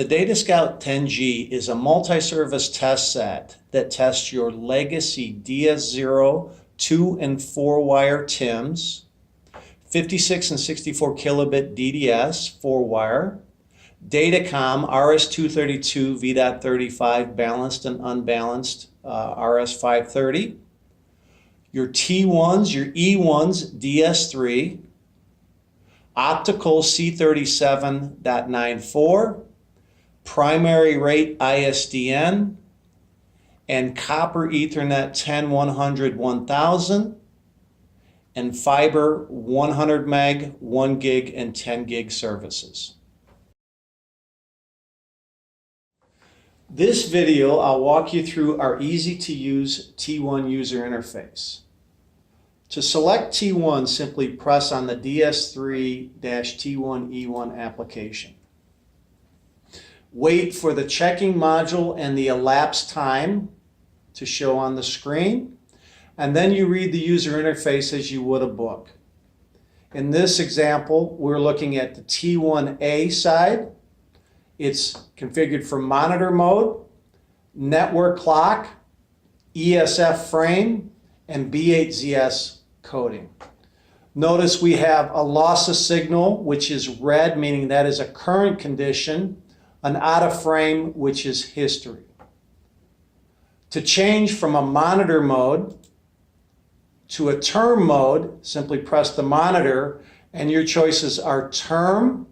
The DataScout 10G is a multi-service test set that tests your legacy DS0, 2 and 4 wire TIMs, 56 and 64 kilobit DDS 4 wire, Datacom RS-232 V.35 balanced and unbalanced RS-530, your T1s, your E1s DS3, optical C37.94, primary rate ISDN, and copper Ethernet 10-100-1000, and fiber 100 meg, 1 gig, and 10 gig services. This video, I'll walk you through our easy-to-use T1 user interface. To select T1, simply press on the DS3-T1E1 application. Wait for the checking module and the elapsed time to show on the screen, and then you read the user interface as you would a book. In this example, we're looking at the T1A side. It's configured for monitor mode, network clock, ESF frame, and B8ZS coding. Notice we have a loss of signal, which is red, meaning that is a current condition, an out of frame, which is history. To change from a monitor mode to a term mode, simply press the monitor, and your choices are term,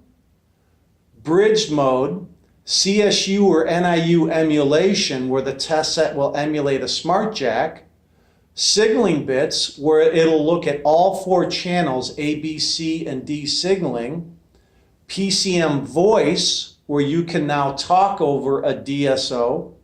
bridged mode, CSU or NIU emulation, where the test set will emulate a smart jack, signaling bits, where it'll look at all 4 channels, A, B, C, and D signaling, PCM voice, where you can now talk over a DSO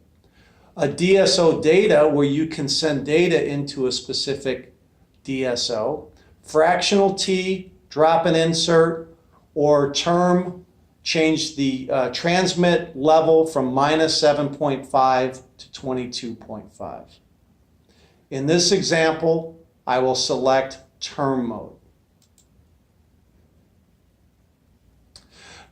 data, where you can send data into a specific DSO, fractional T, drop and insert, or term, change the transmit level from -7.5 to 22.5. In this example, I will select term mode.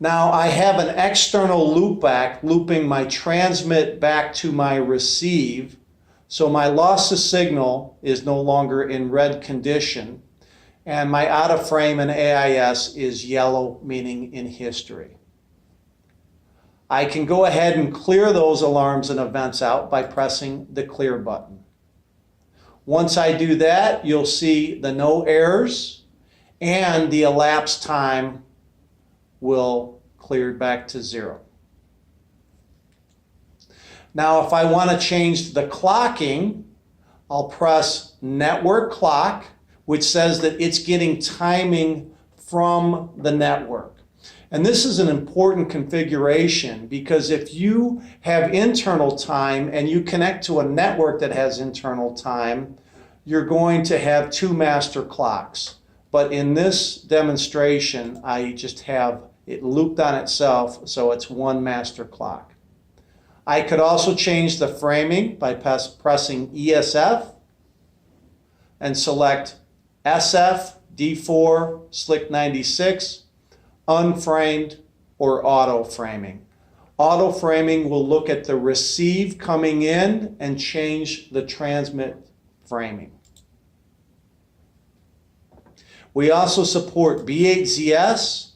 Now I have an external loopback looping my transmit back to my receive, so my loss of signal is no longer in red condition, and my out of frame and AIS is yellow, meaning in history. I can go ahead and clear those alarms and events out by pressing the clear button. Once I do that, you'll see the no errors, and the elapsed time will clear back to 0. Now, if I want to change the clocking, I'll press network clock, which says that it's getting timing from the network. And this is an important configuration, because if you have internal time and you connect to a network that has internal time, you're going to have 2 master clocks. But in this demonstration, I just have it looped on itself, so it's 1 master clock. I could also change the framing by pressing ESF and select SF, D4, SLC 96, unframed, or auto framing. Auto framing will look at the receive coming in and change the transmit framing. We also support B8ZS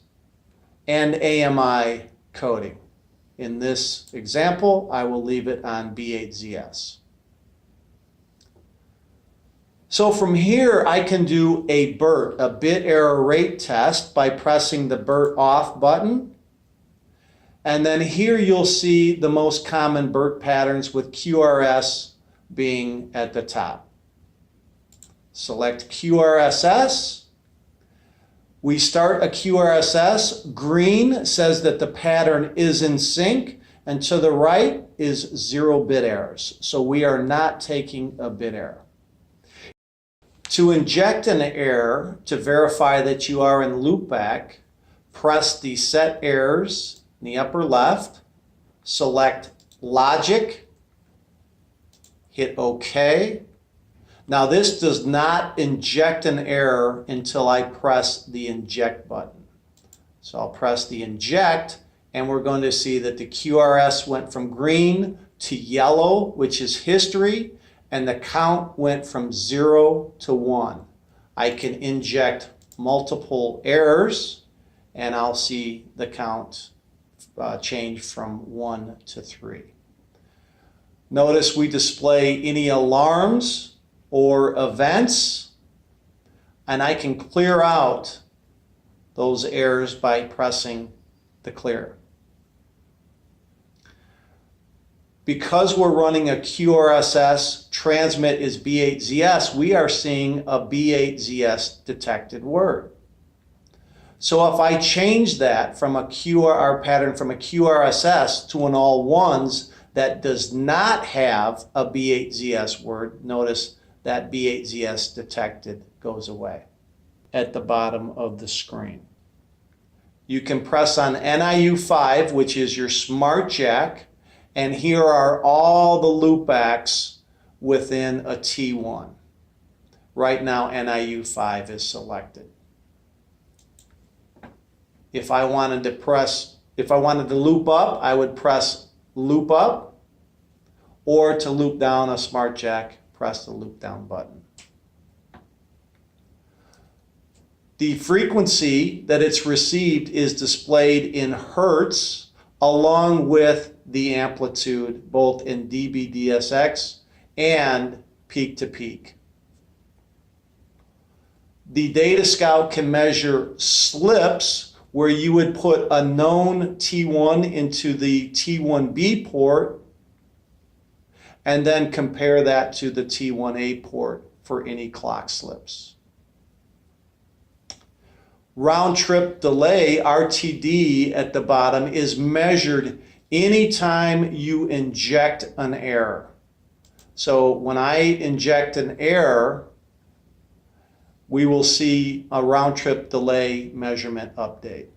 and AMI coding. In this example, I will leave it on B8ZS. So from here, I can do a BERT, a bit error rate test, by pressing the BERT off button. And then here you'll see the most common BERT patterns, with QRS being at the top. Select QRSS. We start a QRSS. Green says that the pattern is in sync, and to the right is 0 bit errors. So we are not taking a bit error. To inject an error to verify that you are in loopback, press the set errors in the upper left, select logic, hit OK. Now this does not inject an error until I press the inject button. So I'll press the inject, and we're going to see that the QRS went from green to yellow, which is history, and the count went from 0 to 1. I can inject multiple errors, and I'll see the count change from 1 to 3. Notice we display any alarms or events, and I can clear out those errors by pressing the clear. Because we're running a QRSS, transmit is B8ZS, we are seeing a B8ZS detected word. So if I change that from a QR pattern from a QRSS to an all ones that does not have a B8ZS word, notice that B8ZS detected goes away at the bottom of the screen. You can press on NIU5, which is your smart jack, and here are all the loopbacks within a T1. Right now NIU5 is selected. If I wanted to loop up, I would press loop up, or to loop down a smart jack, press the loop down button. The frequency that it's received is displayed in hertz along with the amplitude, both in dB/dSx and peak to peak. The DataScout can measure slips where you would put a known T1 into the T1B port and then compare that to the T1A port for any clock slips. Round trip delay, RTD, at the bottom is measured anytime you inject an error. So when I inject an error, we will see a round trip delay measurement update.